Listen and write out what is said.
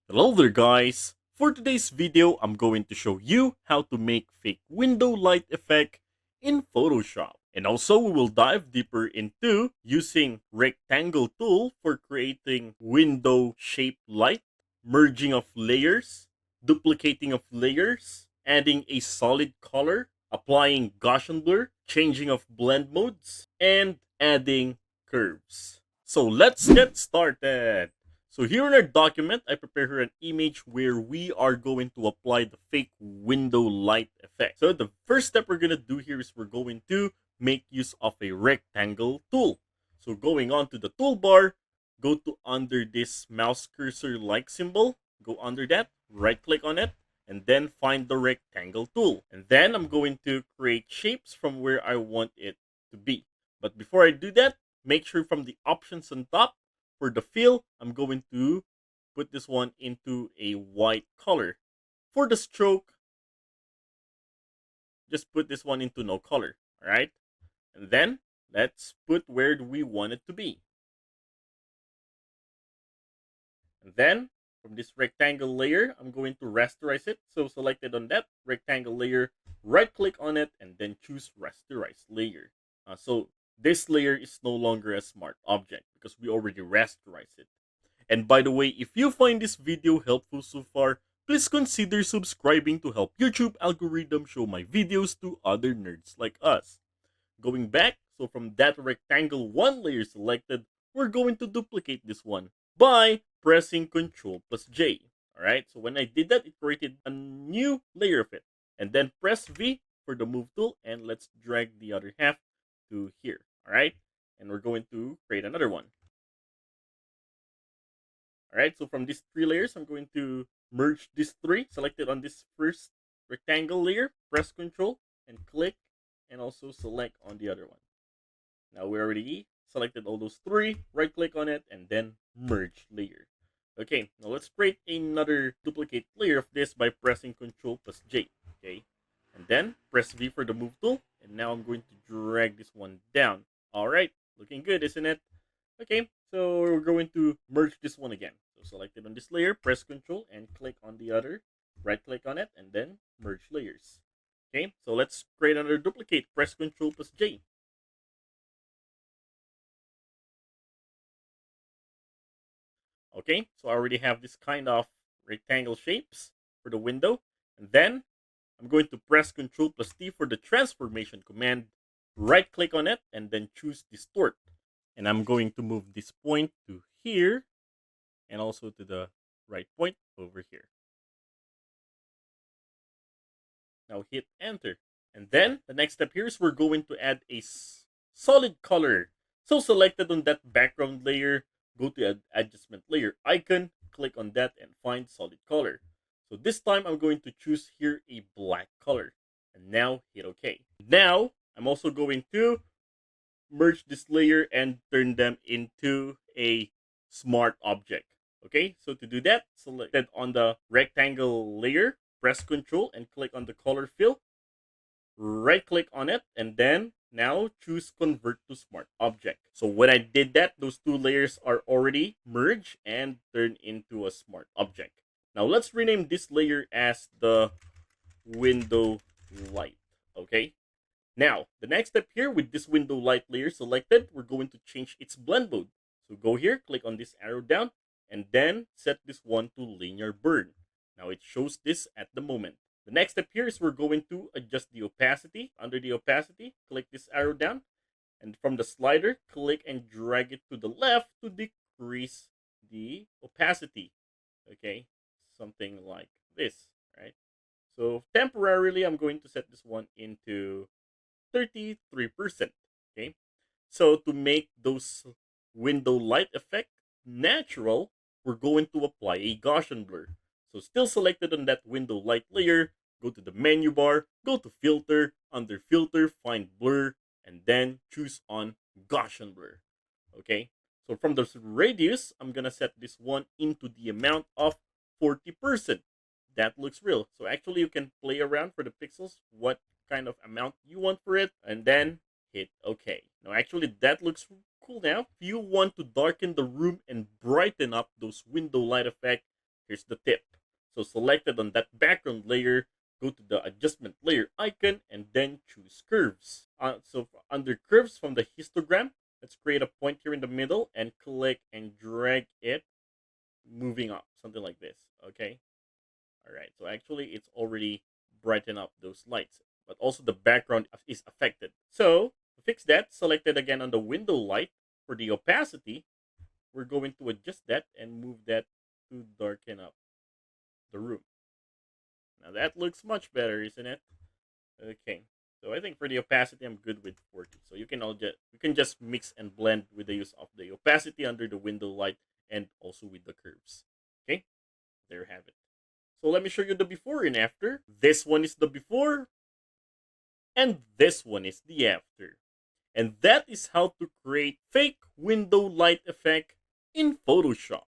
Hello there guys! For today's video, I'm going to show you how to make fake window light effect in Photoshop. And also we will dive deeper into using rectangle tool for creating window shape light, merging of layers, duplicating of layers, adding a solid color, applying Gaussian blur, changing of blend modes, and adding curves. So let's get started! So here in our document, I prepare here an image where we are going to apply the fake window light effect. So the first step we're going to do here is we're going to make use of a rectangle tool. So going on to the toolbar, go to under this mouse cursor like symbol, go under that, right click on it, and then find the rectangle tool. And then I'm going to create shapes from where I want it to be. But before I do that, make sure from the options on top, for the fill, I'm going to put this one into a white color. For the stroke, just put this one into no color. All right. And then let's put where we want it to be. And then from this rectangle layer, I'm going to rasterize it. So selected on that rectangle layer, right click on it, and then choose rasterize layer. So this layer is no longer a smart object because we already rasterized it. And by the way, if you find this video helpful so far, please consider subscribing to help YouTube algorithm show my videos to other nerds like us. Going back, so from that rectangle 1 layer selected, we're going to duplicate this one by pressing Ctrl plus J. Alright, so when I did that, it created a new layer of it. And then press V for the move tool, and let's drag the other half to here. Alright, and we're going to create another one. Alright, so from these 3 layers, I'm going to merge these 3 selected on this first rectangle layer, press Ctrl and click, and also select on the other one. Now we already selected all those 3, right click on it, and then merge layer. Okay, now let's create another duplicate layer of this by pressing Ctrl plus J. Okay, and then press V for the move tool, and now I'm going to drag this one down. Alright, looking good, isn't it? Okay, so we're going to merge this one again. So select it on this layer, press Ctrl and click on the other, right click on it, and then merge layers. Okay, so let's create another duplicate, press Ctrl plus J. Okay, so I already have this kind of rectangle shapes for the window. And then I'm going to press Ctrl plus T for the transformation command, right click on it, and then choose distort. And I'm going to move this point to here and also to the right point over here. Now hit enter. And then the next step here is we're going to add a solid color. So selected on that background layer, go to adjustment layer icon, click on that and find solid color. So this time I'm going to choose here a black color. And now hit OK. Now I'm also going to merge this layer and turn them into a smart object. Okay, so to do that, select that on the rectangle layer, press Ctrl and click on the color fill, right click on it, and then now choose convert to smart object. So when I did that, those 2 layers are already merged and turned into a smart object. Now let's rename this layer as the window light. Okay, now, the next step here with this window light layer selected, we're going to change its blend mode. So go here, click on this arrow down, and then set this one to linear burn. Now it shows this at the moment. The next step here is we're going to adjust the opacity. Under the opacity, click this arrow down, and from the slider, click and drag it to the left to decrease the opacity. Okay, something like this, right? So temporarily, I'm going to set this one into 33%. Okay, so to make those window light effect natural, we're going to apply a Gaussian blur. So still selected on that window light layer, go to the menu bar, go to filter, under filter, find blur, and then choose on Gaussian blur. Okay, so from the radius, I'm gonna set this one into the amount of 40%. That looks real. So actually you can play around for the pixels, what kind of amount you want for it, and then hit OK. Now actually that looks cool now. If you want to darken the room and brighten up those window light effect, Here's the tip. So selected on that background layer, go to the adjustment layer icon and then choose curves. So under curves from the histogram, let's create a point here in the middle and click and drag it moving up, something like this. Okay. All right. So actually, it's already brighten up those lights, but also the background is affected. So to fix that, select it again on the window light. For the opacity, we're going to adjust that and move that to darken up the room. Now that looks much better, isn't it? Okay. So I think for the opacity, I'm good with 40. So you can just mix and blend with the use of the opacity under the window light and also with the curves. Okay, there you have it. So let me show you the before and after. This one is the before, and this one is the after. And that is how to create fake window light effect in Photoshop.